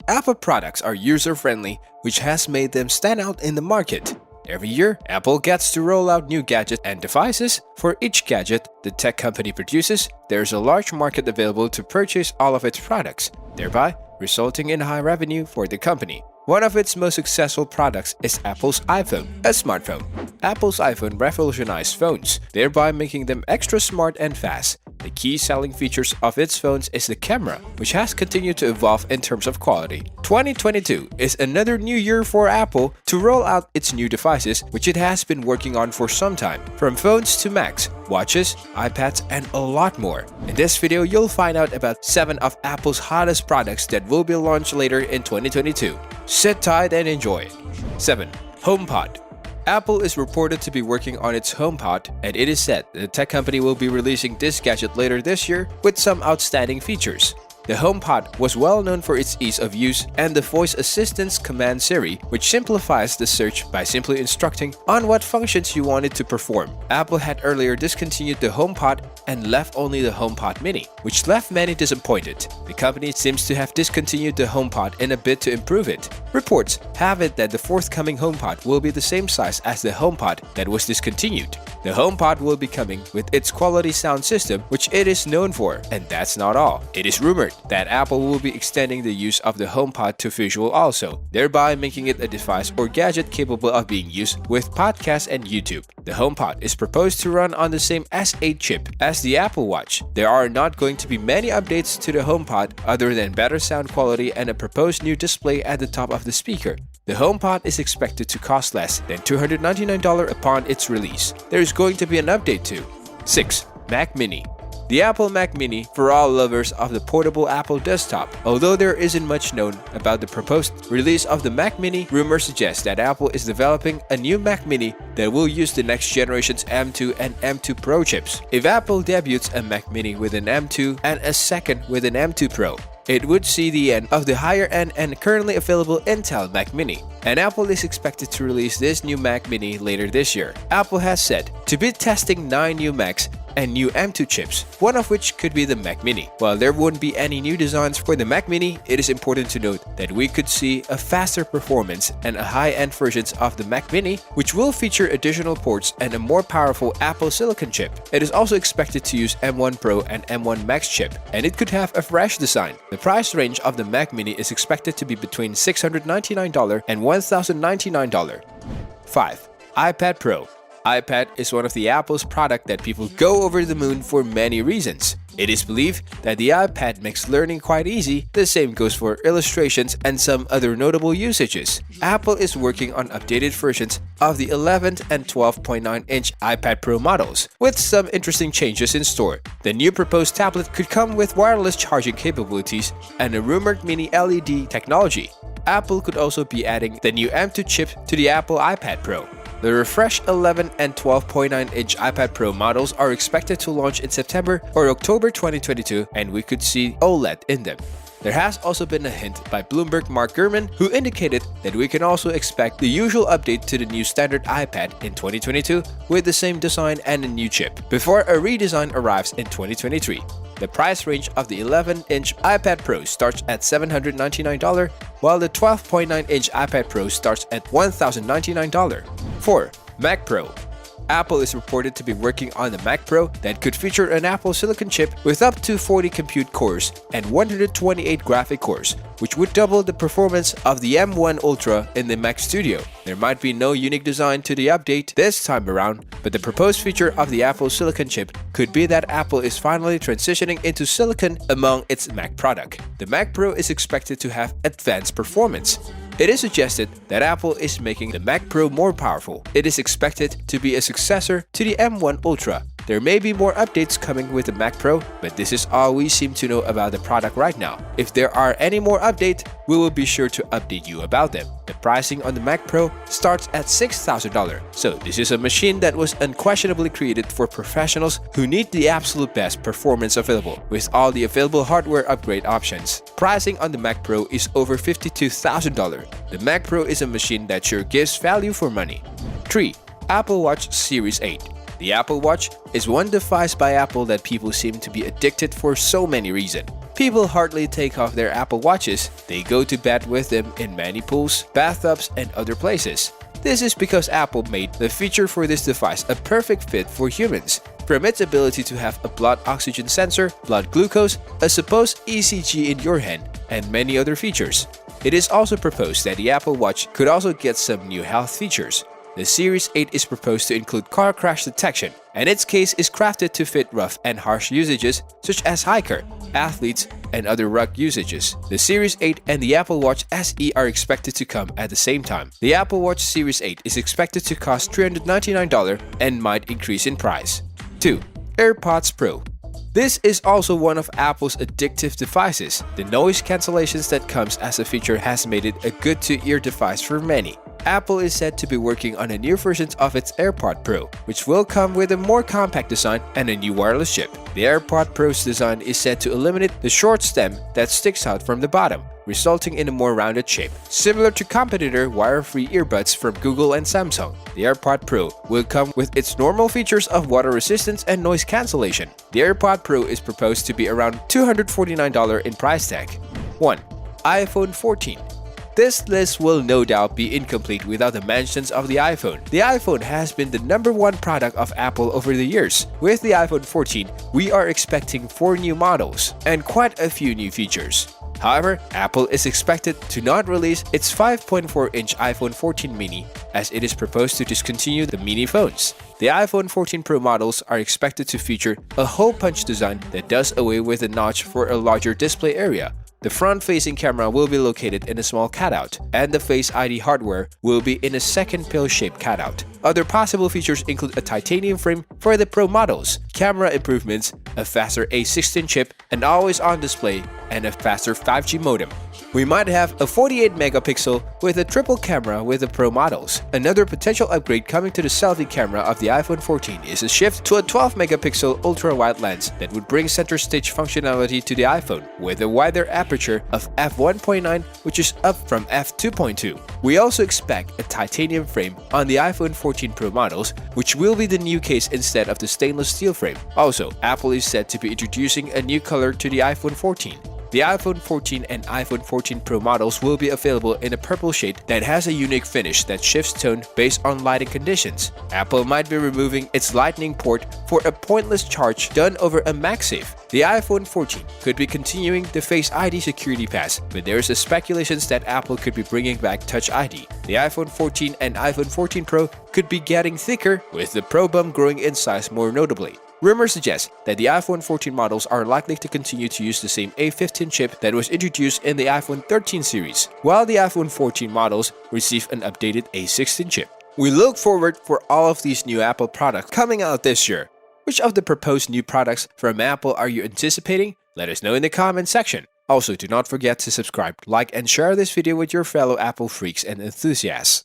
Apple products are user-friendly, which has made them stand out in the market. Every year, Apple gets to roll out new gadgets and devices. For each gadget the tech company produces, there is a large market available to purchase all of its products, thereby resulting in high revenue for the company. One of its most successful products is Apple's iPhone, a smartphone. Apple's iPhone revolutionized phones, thereby making them extra smart and fast. The key selling features of its phones is the camera, which has continued to evolve in terms of quality. 2022 is another new year for Apple to roll out its new devices, which it has been working on for some time, from phones to Macs, watches, iPads, and a lot more. In this video, you'll find out about 7 of Apple's hottest products that will be launched later in 2022. Sit tight and enjoy. 7. HomePod. Apple is reported to be working on its HomePod, and it is said the tech company will be releasing this gadget later this year with some outstanding features. The HomePod was well known for its ease of use and the voice assistant's command Siri, which simplifies the search by simply instructing on what functions you want it to perform. Apple had earlier discontinued the HomePod and left only the HomePod Mini, which left many disappointed. The company seems to have discontinued the HomePod in a bid to improve it. Reports have it that the forthcoming HomePod will be the same size as the HomePod that was discontinued. The HomePod will be coming with its quality sound system, which it is known for, and that's not all. It is rumored that Apple will be extending the use of the HomePod to visual also, thereby making it a device or gadget capable of being used with podcasts and YouTube. The HomePod is proposed to run on the same S8 chip as the Apple Watch. There are not going to be many updates to the HomePod other than better sound quality and a proposed new display at the top of the speaker. The HomePod is expected to cost less than $299 upon its release. There is going to be an update too. 6. Mac Mini. The Apple Mac Mini for all lovers of the portable Apple desktop. Although there isn't much known about the proposed release of the Mac Mini, rumors suggest that Apple is developing a new Mac Mini that will use the next generation's M2 and M2 Pro chips. If Apple debuts a Mac Mini with an M2 and a second with an M2 Pro, it would see the end of the higher-end and currently available Intel Mac Mini, and Apple is expected to release this new Mac Mini later this year. Apple has said to be testing 9 new Macs and new M2 chips, one of which could be the Mac Mini. While there won't be any new designs for the Mac Mini, it is important to note that we could see a faster performance and a high-end versions of the Mac Mini, which will feature additional ports and a more powerful Apple Silicon chip. It is also expected to use M1 Pro and M1 Max chip, and it could have a fresh design. The price range of the Mac Mini is expected to be between $699 and $1,099. 5. iPad Pro. iPad is one of the Apple's product that people go over the moon for many reasons. It is believed that the iPad makes learning quite easy. The same goes for illustrations and some other notable usages. Apple is working on updated versions of the 11 and 12.9-inch iPad Pro models, with some interesting changes in store. The new proposed tablet could come with wireless charging capabilities and a rumored mini LED technology. Apple could also be adding the new M2 chip to the Apple iPad Pro. The refreshed 11 and 12.9-inch iPad Pro models are expected to launch in September or October 2022, and we could see OLED in them. There has also been a hint by Bloomberg Mark Gurman, who indicated that we can also expect the usual update to the new standard iPad in 2022 with the same design and a new chip, before a redesign arrives in 2023. The price range of the 11-inch iPad Pro starts at $799, while the 12.9-inch iPad Pro starts at $1,099. 4. Mac Pro. Apple is reported to be working on the Mac Pro that could feature an Apple Silicon chip with up to 40 compute cores and 128 graphic cores, which would double the performance of the M1 Ultra in the Mac Studio. There might be no unique design to the update this time around, but the proposed feature of the Apple Silicon chip could be that Apple is finally transitioning into silicon among its Mac product. The Mac Pro is expected to have advanced performance. It is suggested that Apple is making the Mac Pro more powerful. It is expected to be a successor to the M1 Ultra. There may be more updates coming with the Mac Pro, but this is all we seem to know about the product right now. If there are any more updates, we will be sure to update you about them. The pricing on the Mac Pro starts at $6,000, so this is a machine that was unquestionably created for professionals who need the absolute best performance available, with all the available hardware upgrade options. Pricing on the Mac Pro is over $52,000. The Mac Pro is a machine that sure gives value for money. 3. Apple Watch Series 8. The Apple Watch is one device by Apple that people seem to be addicted for so many reasons. People hardly take off their Apple Watches, they go to bed with them in many pools, bathtubs, and other places. This is because Apple made the feature for this device a perfect fit for humans. From its ability to have a blood oxygen sensor, blood glucose, a supposed ECG in your hand, and many other features. It is also proposed that the Apple Watch could also get some new health features. The Series 8 is proposed to include car crash detection, and its case is crafted to fit rough and harsh usages such as hiker, athletes, and other rugged usages. The Series 8 and the Apple Watch SE are expected to come at the same time. The Apple Watch Series 8 is expected to cost $399 and might increase in price. 2. Airpods Pro. This is also one of Apple's addictive devices. The noise cancellations that comes as a feature has made it a good-to-ear device for many. Apple is said to be working on a new version of its AirPod Pro, which will come with a more compact design and a new wireless chip. The AirPod Pro's design is said to eliminate the short stem that sticks out from the bottom, resulting in a more rounded shape, similar to competitor wire-free earbuds from Google and Samsung. The AirPod Pro will come with its normal features of water resistance and noise cancellation. The AirPod Pro is proposed to be around $249 in price tag. 1. iPhone 14. This list will no doubt be incomplete without the mentions of the iPhone. The iPhone has been the #1 product of Apple over the years. With the iPhone 14, we are expecting 4 new models and quite a few new features. However, Apple is expected to not release its 5.4-inch iPhone 14 mini, as it is proposed to discontinue the mini phones. The iPhone 14 Pro models are expected to feature a hole-punch design that does away with a notch for a larger display area. The front-facing camera will be located in a small cutout, and the Face ID hardware will be in a second pill-shaped cutout. Other possible features include a titanium frame for the Pro models, camera improvements, a faster A16 chip, an always-on display, and a faster 5G modem. We might have a 48-megapixel with a triple camera with the Pro models. Another potential upgrade coming to the selfie camera of the iPhone 14 is a shift to a 12-megapixel ultra-wide lens that would bring center stage functionality to the iPhone, with a wider aperture of f1.9, which is up from f2.2. We also expect a titanium frame on the iPhone 14 Pro models, which will be the new case instead of the stainless steel frame. Also, Apple is said to be introducing a new color to the iPhone 14. The iPhone 14 and iPhone 14 Pro models will be available in a purple shade that has a unique finish that shifts tone based on lighting conditions. Apple might be removing its Lightning port for a pointless charge done over a MagSafe. The iPhone 14 could be continuing the Face ID security pass, but there is a speculation that Apple could be bringing back Touch ID. The iPhone 14 and iPhone 14 Pro could be getting thicker, with the Pro bump growing in size more notably. Rumors suggest that the iPhone 14 models are likely to continue to use the same A15 chip that was introduced in the iPhone 13 series, while the iPhone 14 models receive an updated A16 chip. We look forward for all of these new Apple products coming out this year. Which of the proposed new products from Apple are you anticipating? Let us know in the comment section. Also, do not forget to subscribe, like, and share this video with your fellow Apple freaks and enthusiasts.